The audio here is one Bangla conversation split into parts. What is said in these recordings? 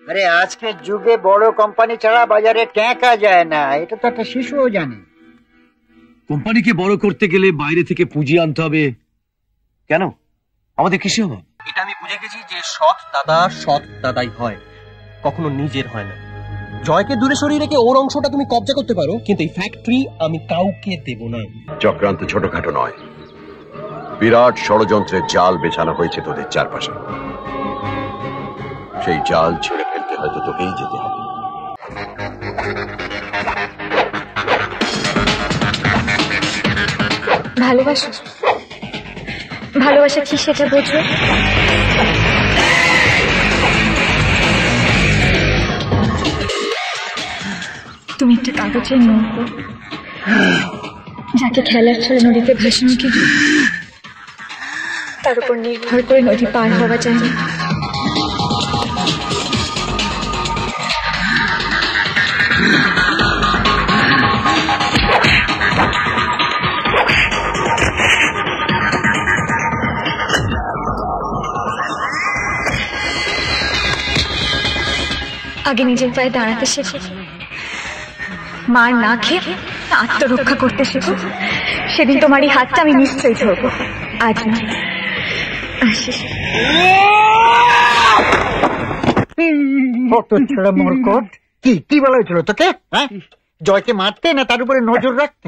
আরে আজকের যুগে বড় কোম্পানি ছাড়া বাজারে টেকা যায় না, এটা তো একটা শিশুও জানে। কোম্পানিকে বড় করতে গেলে বাইরে থেকে পুঁজি আনতে হবে। কেন আমাদের কিসে হবে? এটা আমি বুঝে গেছি যে সৎ দাদাই হয়, কখনো নিজের হয় না। জয়কে দূরে সরিয়ে রেখে ওর অংশটা তুমি কবজা করতে পারো, কিন্তু এই ফ্যাক্টরি আমি কাউকে দেব না। চক্রান্ত ছোটখাটো নয়, বিরাট ষড়যন্ত্রের জাল বেছানো হয়েছে তোদের চারপাশে। সেই জাল ছেড়ে ফেলতে হয়তো তোকেই যেতে হবে। ভালোবাসা কি সেটা বোঝো? তুমি একটা কাগজের নৌকো, যাকে খেলার ছলে নদীতে ভাসানো কি তার উপর নির্ভর করে নদী পার হওয়া যায় না। আগে নিজের পায়ে দাঁড়াতে শেখো, মার না খেয়ে আত্মরক্ষা করতে শেখো, সেদিন তোমার এই হাতটা আমি নিশ্চয়ই ধরবো। আজ না, আসিস। মরকট কি বলা হয়েছিল তোকে? হ্যাঁ, জয়কে মারতে না তার উপরে নজর রাখতে?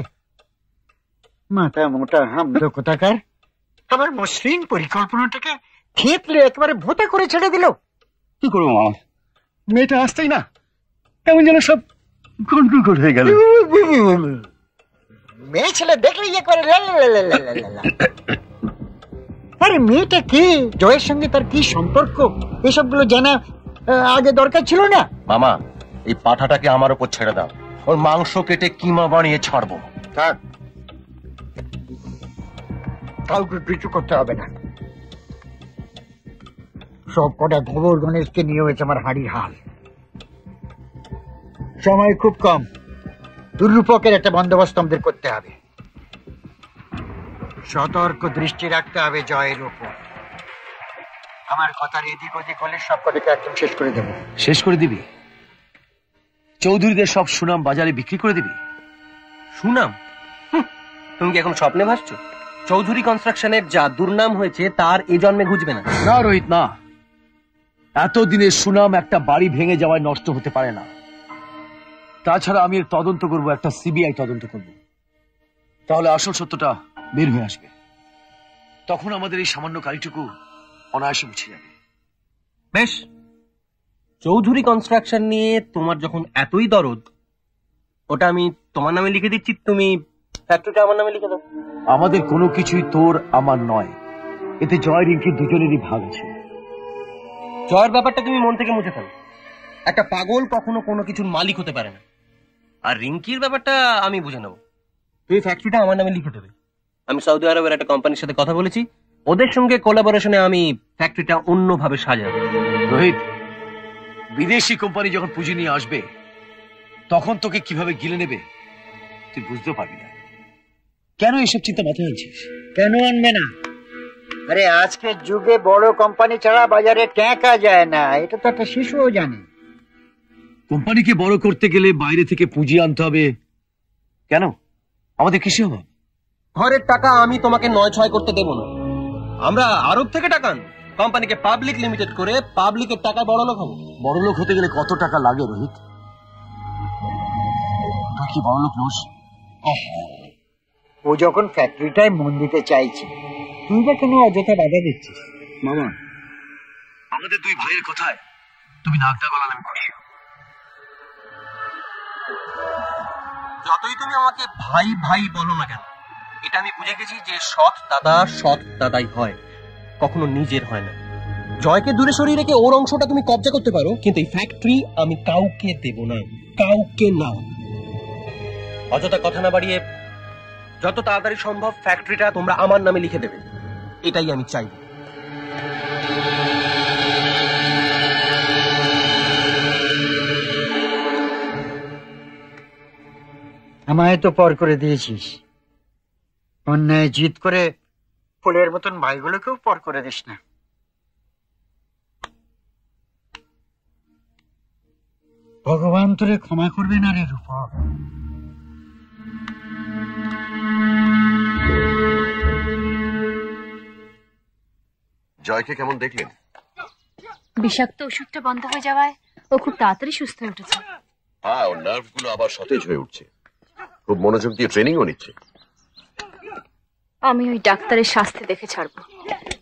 মাথা মোটা হামদো কোথাকার আমার মসৃণ পরিকল্পনাটাকে খেতলে একেবারে ভোতা করে ছেড়ে দিল। কি করবো মা, মেয়েটা আসতেই না কেমন যেন সব গন্ডগোল হয়ে গেল। মেয়ে ছেলে দেখলেই একবারে আরে মেয়েটা কি, জয়ের সঙ্গে তার কি সম্পর্ক, এসবগুলো জানা আগে দরকার ছিল না। মামা, এই পাঠাটাকে আমার উপর ছেড়ে দাও, ওর মাংস কেটে কিমা বানিয়ে ছাড়বো। থাক, কাউকে কিছু করতে হবে না। সব কটা গোবর গণেশকে নিয়ে হয়েছে আমার হাড়ির হাল। সময় খুব কম, দুর্রূপকের একটা বন্দোবস্ত আমাদের করতে হবে। সতর্ক দৃষ্টি রাখতে হবে জয়ের উপর। আমার কথার এদিক ওদিক হলে সব কটাকে একদম শেষ করে দেবো। শেষ করে দিবি? চৌধুরীদের সব সুনাম বাজারে বিক্রি করে দিবি? সুনাম? তুমি কি এখন স্বপ্নে ভাসছো? চৌধুরী কনস্ট্রাকশনের যা দুর্নাম হয়েছে তার এ জন্মে ঘুচবে না। না রোহিত, না, এতদিনের সুনাম একটা বাড়ি ভেঙে যাওয়ায় নষ্ট হতে পারে না। তাছাড়া আমি এর তদন্ত করব, একটা সিবিআই তদন্ত করব, তাহলে আসল সত্যটা বের হয়ে আসবে। তখন আমাদের এই সামান্য কালিটুকু অনায়াসে মুছে যাবে। বেশ, চৌধুরী কনস্ট্রাকশন নিয়ে তোমার যখন এতই দরদ, ওটা আমি তোমার নামে লিখে দিচ্ছি, তুমি ফ্যাক্টরিটা আমার নামে লিখে দাও। আমাদের কোনো কিছুই তোর আমার নয়, এতে জয় রিঙ্কি দুজনেরই ভাগ আছে। জয়ের ব্যাপারটা তুমি মন থেকে মুছে ফেলো। একটা পাগল কখনো কোনো কিছুর মালিক হতে পারে না। আর রিঙ্কির ব্যাপারটা আমি বুঝে নেবো। তুমি ফ্যাক্টরিটা আমার নামে লিখে দেবে। আমি সৌদি আরবের একটা কোম্পানির সাথে কথা বলেছি, ওদের সঙ্গে কোলাবোরেশনে আমি ফ্যাক্টরিটা অন্যভাবে সাজাবো। রোহিত, বিদেশি কোম্পানি যখন পুঁজি নিয়ে আসবে তখন তোকে কিভাবে গিলে নেবে তুই বুঝতে পারবি না। কেন এসব চিন্তা মাথায় আনছিস? কেন আনবে না? আরে আজকের যুগে বড় কোম্পানি ছাড়া বাজারে টেকা যায় না, এটা তো একটা শিশুও জানে। কোম্পানিকে বড় করতে গেলে বাইরে থেকে পুঁজি আনতে হবে। কেন আমাদের কিসে হবে? ঘরের টাকা আমি তোমাকে ৯-৬ করতে দেব না। আমরা আরব থেকে টাকা আনবো, কোম্পানিকে পাবলিক লিমিটেড করে পাবলিকের টাকায় বড়লোক হবো। বড়লোক হতে গেলে কত টাকা লাগে রোহিত? তুই কি বড়লোক নোস? ও যখন ফ্যাক্টরিটায় মন দিতে চাইছে, তুই বা কেন অযথা বাধা দিচ্ছিস? মামা, আমাদের দুই ভাইয়ের কথায় তুমি নাক ডাকালে আমি খুশি। যতই তুমি আমাকে ভাই ভাই বলো না কেন, এটা আমি বুঝে গেছি যে সৎ দাদাই হয়, কখনো নিজের হয় না। জয়কে দূরে সরিয়ে রেখে ওর অংশটা তুমি কবজা করতে পারো, কিন্তু এই ফ্যাক্টরি আমি কাউকে দেব না, কাউকে না। অযথা কথা না বাড়িয়ে যত তাড়াতাড়ি সম্ভব ফ্যাক্টরিটা তোমরা আমার নামে লিখে দেবে, এটাই আমি চাই। আমায় তো পর করে দিয়েছিস, অন্যায় জিত করে ফুলের মতন ভাইগুলোকেও পর করে দিস না। ভগবান তোরে ক্ষমা করবে না রে রূপক। জয়কে কেমন দেখলেন? বিষাক্ত ওষুধটা বন্ধ হয়ে যাওয়ায় ও খুব তাড়াতাড়ি সুস্থ হয়ে উঠেছে। হ্যাঁ, ওর নার্ভ গুলো আবার সতেজ হয়ে উঠছে, খুব মনোযোগ দিয়ে ট্রেনিংও নিচ্ছে। আমি ওই ডাক্তারের শাস্তি দেখে ছাড়বো,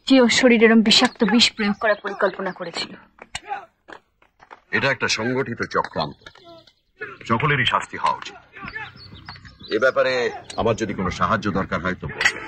যে ওর শরীরে এরম বিষাক্ত বিষ প্রয়োগ করার পরিকল্পনা করেছিল। এটা একটা সংগঠিত চক্রান্ত, সকলেরই শাস্তি হওয়া উচিত। এ ব্যাপারে আমার যদি কোনো সাহায্য দরকার হয় তো বলবেন।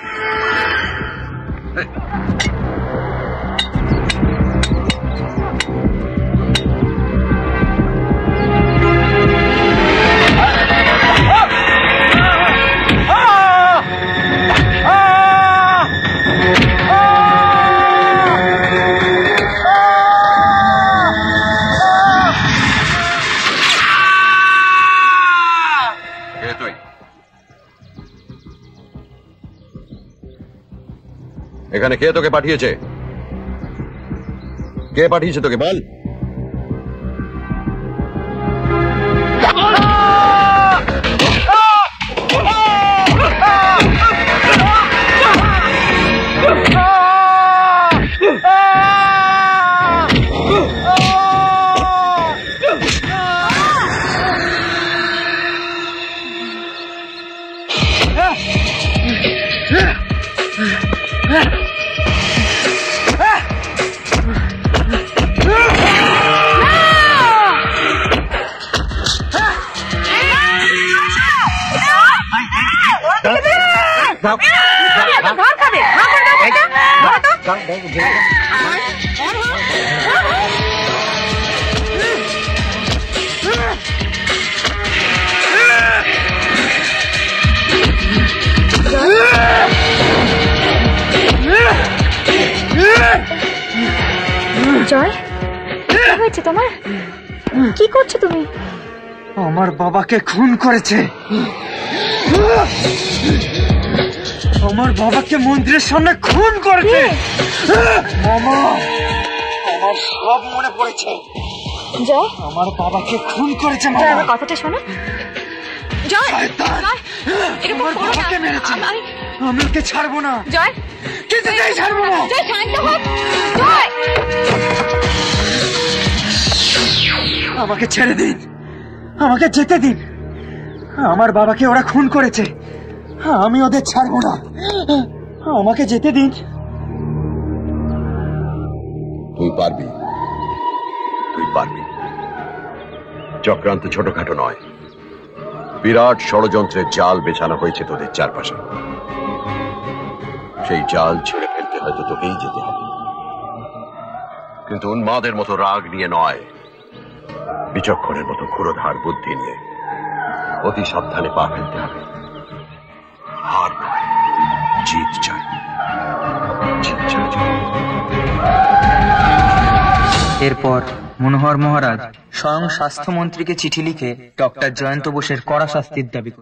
এখানে কে তোকে পাঠিয়েছে? কে পাঠিয়েছে তোকে বল? জয়, কি হয়েছে তোমার? কি করছো তুমি? আমার বাবাকে খুন করেছে। আমার বাবাকে মন্দিরের সামনে খুন করেছে। মামা, আমার সব মনে পড়েছে। জয়, আমার বাবাকে খুন করেছে। জয়, আমার কথাটা শোনো। জয়, জয়, এরকম করো না। আমি ওকে ছাড়বো না। জয়, কিছুতেই ছাড়বো না। জয়, শান্ত হও। জয়, আমাকে ছেড়ে দিন, আমাকে যেতে দিন। আমার বাবাকে ওরা খুন করেছে, আমি ওদের ছাড়বো না। আমাকে যেতে দিন। তুই পারবি, তুই পারবি। চক্রান্ত ছোটখাটো নয়, বিরাট ষড়যন্ত্রের জাল বেছানো হয়েছে তোদের চারপাশে। সেই জাল ছেড়ে ফেলতে হয়তো তোকেই যেতে হবে, কিন্তু উন্মাদের মতো রাগ নিয়ে নয়, বিচক্ষণের মতো ক্ষুরধার বুদ্ধি নিয়ে অতি সাবধানে পা ফেলতে হবে। হার নয়, জিত চাই, জিত চাই। এরপর মনোহর মহারাজ স্বয়ং স্বাস্থ্যমন্ত্রীকে চিঠি লিখে ডক্টর জয়ন্ত বোসের কড়া শাস্তির দাবি